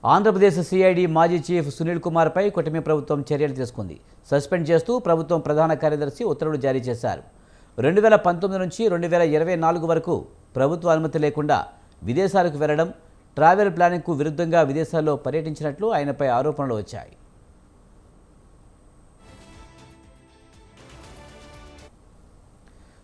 Andhra Pradesh CID మాజీ chief Sunil Kumar పై కూటమి ప్రభుత్వం చర్యలు తీసుకుంది. సస్పెండ్ చేస్తూ ప్రభుత్వం ప్రధాన కార్యదర్శి ఉత్తర్వులు జారీ చేశారు. 2019 నుంచి 2024 వరకు ప్రభుత్వ అనుమతి లేకుండా విదేశాలకు వెళ్లడం, ట్రావెల్ ప్లానింగ్కు విరుద్ధంగా విదేశాల్లో పర్యటించినట్లు ఆయనపై ఆరోపణలు వచ్చాయి.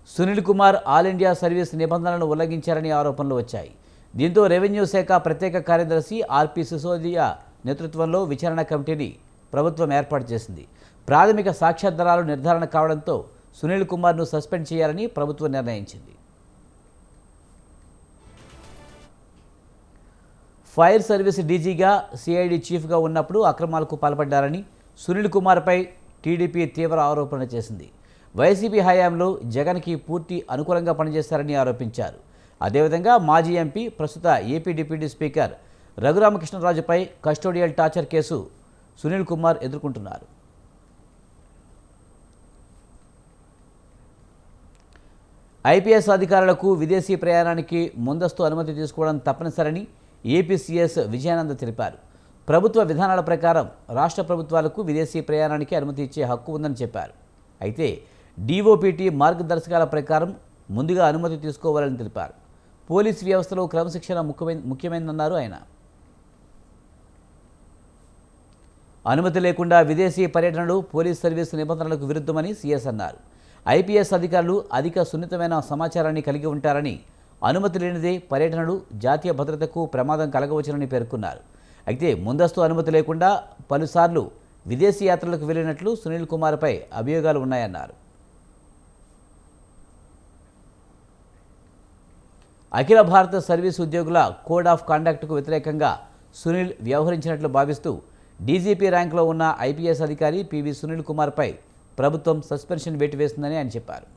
Sunil Kumar all India service నిబంధనలను ఉల్లంఘించారని ఆరోపణలు వచ్చాయి. దీంతో రెవెన్యూ శాఖ ప్రత్యేక కార్యదర్శి ఆర్పి సిసోదియా నేతృత్వంలో విచారణ కమిటీని ప్రభుత్వం ఏర్పాటు చేసింది. ప్రాథమిక సాక్ష్యాధారాలు నిర్ధారణ కావడంతో సునీల్ కుమార్ను సస్పెండ్ చేయాలని ప్రభుత్వం నిర్ణయించింది. ఫైర్ సర్వీస్ డీజీగా సిఐడి చీఫ్గా ఉన్నప్పుడు అక్రమాలకు పాల్పడ్డారని సునీల్ కుమార్పై టీడీపీ తీవ్ర ఆరోపణ చేసింది. వైసీపీ హయాంలో జగన్కి పూర్తి అనుకూలంగా పనిచేశారని ఆరోపించారు. అదేవిధంగా మాజీ ఎంపీ, ప్రస్తుత ఏపీ డిప్యూటీ స్పీకర్ రఘురామకృష్ణరాజుపై custodial torture case Sunil Kumar ఎదుర్కొంటున్నారు. ఐపీఎస్ అధికారులకు విదేశీ ప్రయాణానికి ముందస్తు అనుమతి తీసుకోవడం తప్పనిసరని ఏపీ సీఎస్ విజయానంద్ తెలిపారు. ప్రభుత్వ విధానాల ప్రకారం రాష్ట్ర ప్రభుత్వాలకు విదేశీ ప్రయాణానికి అనుమతి ఇచ్చే హక్కు ఉందని చెప్పారు. అయితే డీఓపీటీ మార్గదర్శకాల ప్రకారం ముందుగా అనుమతి తీసుకోవాలని తెలిపారు. పోలీస్ వ్యవస్థలో క్రమశిక్షణ ముఖ్యమైనదన్నారు ఆయన. అనుమతి లేకుండా విదేశీ పర్యటనలు పోలీస్ సర్వీస్ నిబంధనలకు విరుద్ధమని సీఎస్ అన్నారు. ఐపీఎస్ అధికారులు అధిక సున్నితమైన సమాచారాన్ని కలిగి ఉంటారని, అనుమతి లేనిదే పర్యటనలు జాతీయ భద్రతకు ప్రమాదం కలగవచ్చునని పేర్కొన్నారు. అయితే ముందస్తు అనుమతి లేకుండా పలుసార్లు విదేశీ యాత్రలకు వెళ్లినట్లు సునీల్ కుమార్పై అభియోగాలు ఉన్నాయన్నారు. అఖిల భారత సర్వీస్ ఉద్యోగుల కోడ్ ఆఫ్ కాండక్ట్కు వ్యతిరేకంగా సునీల్ వ్యవహరించినట్లు భావిస్తూ డీజీపీ ర్యాంకులో ఉన్న ఐపీఎస్ అధికారి పివి సునీల్ కుమార్పై ప్రభుత్వం సస్పెన్షన్ వేటు వేస్తుందని ఆయన చెప్పారు.